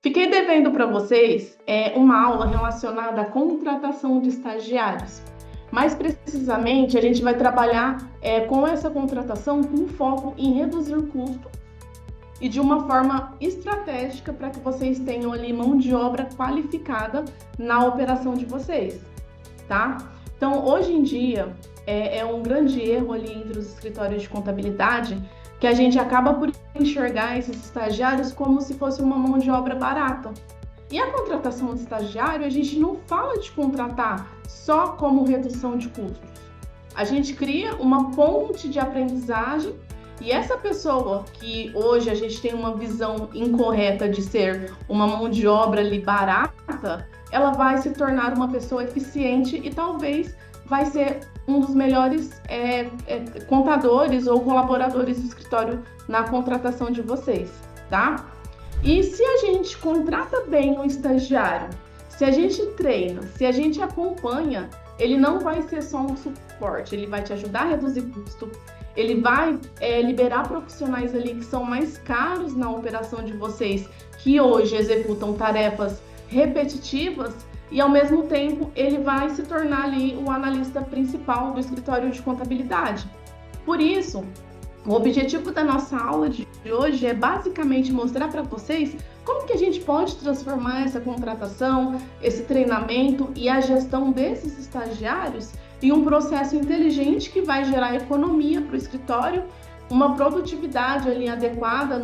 Fiquei devendo para vocês uma aula relacionada à contratação de estagiários. Mais precisamente, a gente vai trabalhar com essa contratação com foco em reduzir o custo e de uma forma estratégica para que vocês tenham ali mão de obra qualificada na operação de vocês, tá? Então, hoje em dia, é um grande erro ali entre os escritórios de contabilidade que a gente acaba por enxergar esses estagiários como se fosse uma mão de obra barata. E a contratação de estagiário, a gente não fala de contratar só como redução de custos. A gente cria uma ponte de aprendizagem e essa pessoa que hoje a gente tem uma visão incorreta de ser uma mão de obra ali barata, ela vai se tornar uma pessoa eficiente e talvez vai ser um dos melhores contadores ou colaboradores do escritório na contratação de vocês, tá? E se a gente contrata bem o estagiário, se a gente treina, se a gente acompanha, ele não vai ser só um suporte, ele vai te ajudar a reduzir custo, ele vai liberar profissionais ali que são mais caros na operação de vocês, que hoje executam tarefas repetitivas, e ao mesmo tempo ele vai se tornar ali o analista principal do escritório de contabilidade. Por isso, o objetivo da nossa aula de hoje é basicamente mostrar para vocês como que a gente pode transformar essa contratação, esse treinamento e a gestão desses estagiários em um processo inteligente que vai gerar economia para o escritório, uma produtividade ali adequada,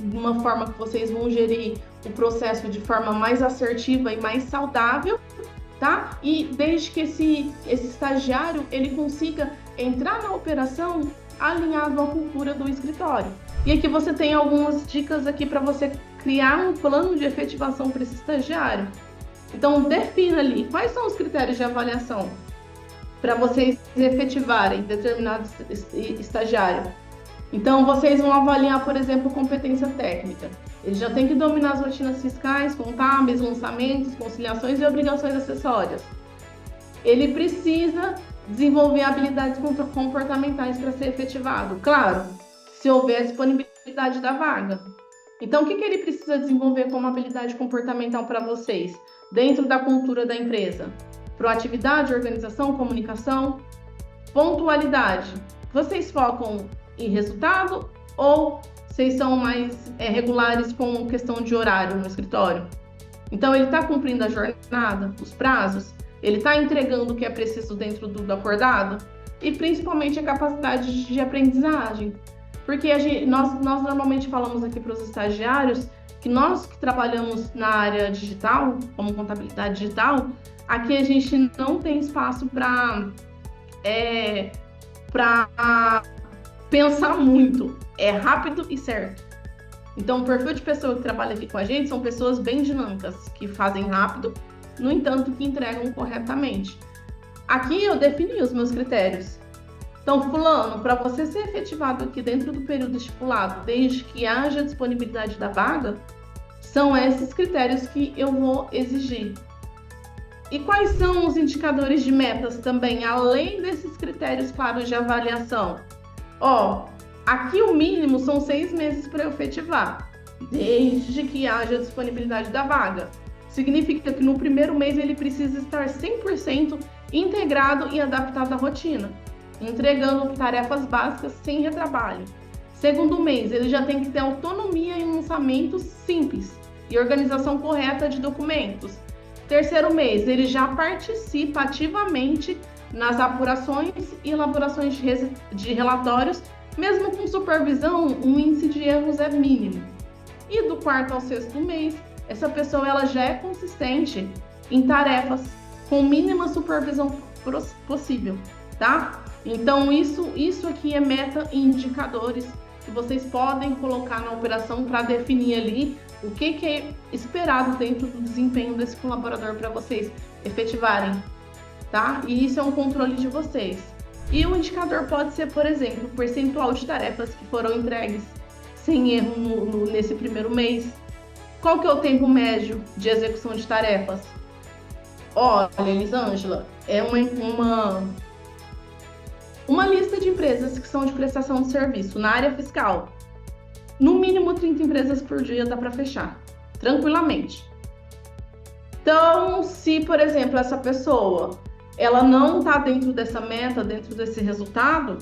numa forma que vocês vão gerir o processo de forma mais assertiva e mais saudável, tá? E desde que esse estagiário ele consiga entrar na operação alinhado à cultura do escritório. E aqui você tem algumas dicas aqui para você criar um plano de efetivação para esse estagiário. Então defina ali quais são os critérios de avaliação para vocês efetivarem determinado estagiário. Então, vocês vão avaliar, por exemplo, competência técnica. Ele já tem que dominar as rotinas fiscais, contábeis, lançamentos, conciliações e obrigações acessórias. Ele precisa desenvolver habilidades comportamentais para ser efetivado. Claro, se houver disponibilidade da vaga. Então, o que ele precisa desenvolver como habilidade comportamental para vocês, dentro da cultura da empresa? Proatividade, organização, comunicação, pontualidade. Vocês focam em resultado ou vocês são mais regulares com questão de horário no escritório? Então, ele está cumprindo a jornada, os prazos? Ele está entregando o que é preciso dentro do acordado? E principalmente a capacidade de aprendizagem. Porque nós normalmente falamos aqui para os estagiários que nós que trabalhamos na área digital, como contabilidade digital, aqui a gente não tem espaço para pensar muito, é rápido e certo. Então, o perfil de pessoa que trabalha aqui com a gente são pessoas bem dinâmicas, que fazem rápido, no entanto, que entregam corretamente. Aqui eu defini os meus critérios. Então, fulano, para você ser efetivado aqui dentro do período estipulado, desde que haja disponibilidade da vaga, são esses critérios que eu vou exigir. E quais são os indicadores de metas também, além desses critérios claros de avaliação? Aqui o mínimo são 6 meses para eu efetivar, desde que haja disponibilidade da vaga. Significa que no primeiro mês ele precisa estar 100% integrado e adaptado à rotina, entregando tarefas básicas sem retrabalho. Segundo mês, ele já tem que ter autonomia em lançamentos simples e organização correta de documentos. Terceiro mês, ele já participa ativamente nas apurações e elaborações de relatórios, mesmo com supervisão, o índice de erros é mínimo. E do quarto ao sexto mês, essa pessoa ela já é consistente em tarefas com mínima supervisão possível, tá? Então, isso aqui é meta e indicadores que vocês podem colocar na operação para definir ali o que é esperado dentro do desempenho desse colaborador para vocês efetivarem, tá? E isso é um controle de vocês. E o indicador pode ser, por exemplo, o percentual de tarefas que foram entregues sem erro nesse primeiro mês. Qual que é o tempo médio de execução de tarefas? Olha, Elisângela, é uma lista de empresas que são de prestação de serviço na área fiscal. No mínimo 30 empresas por dia dá para fechar. tranquilamente. Então, se, por exemplo, essa pessoa ela não está dentro dessa meta, dentro desse resultado,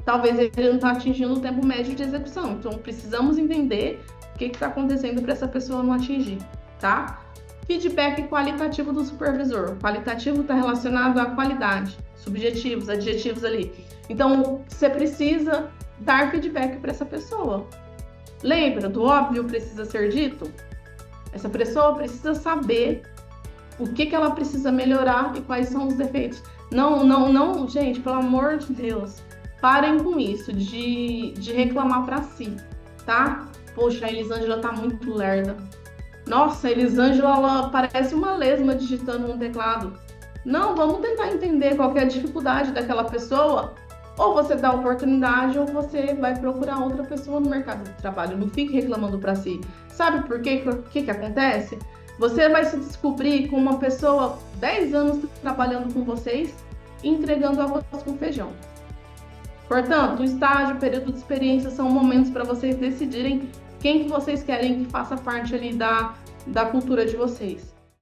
talvez ele não está atingindo o tempo médio de execução. Então, precisamos entender o que está acontecendo para essa pessoa não atingir, tá? Feedback qualitativo do supervisor. Qualitativo está relacionado à qualidade, subjetivos, adjetivos ali. Então, você precisa dar feedback para essa pessoa. Lembra do óbvio precisa ser dito? Essa pessoa precisa saber o que ela precisa melhorar e quais são os defeitos. Não, gente, pelo amor de Deus, parem com isso de reclamar para si, tá? Poxa, a Elisângela tá muito lerda. Nossa, a Elisângela ela parece uma lesma digitando um teclado. Não, vamos tentar entender qual que é a dificuldade daquela pessoa. Ou você dá oportunidade ou você vai procurar outra pessoa no mercado de trabalho. Não fique reclamando para si. Sabe por quê? O que acontece? Você vai se descobrir com uma pessoa 10 anos trabalhando com vocês e entregando arroz com feijão. Portanto, o estágio, o período de experiência são momentos para vocês decidirem quem que vocês querem que faça parte ali da cultura de vocês.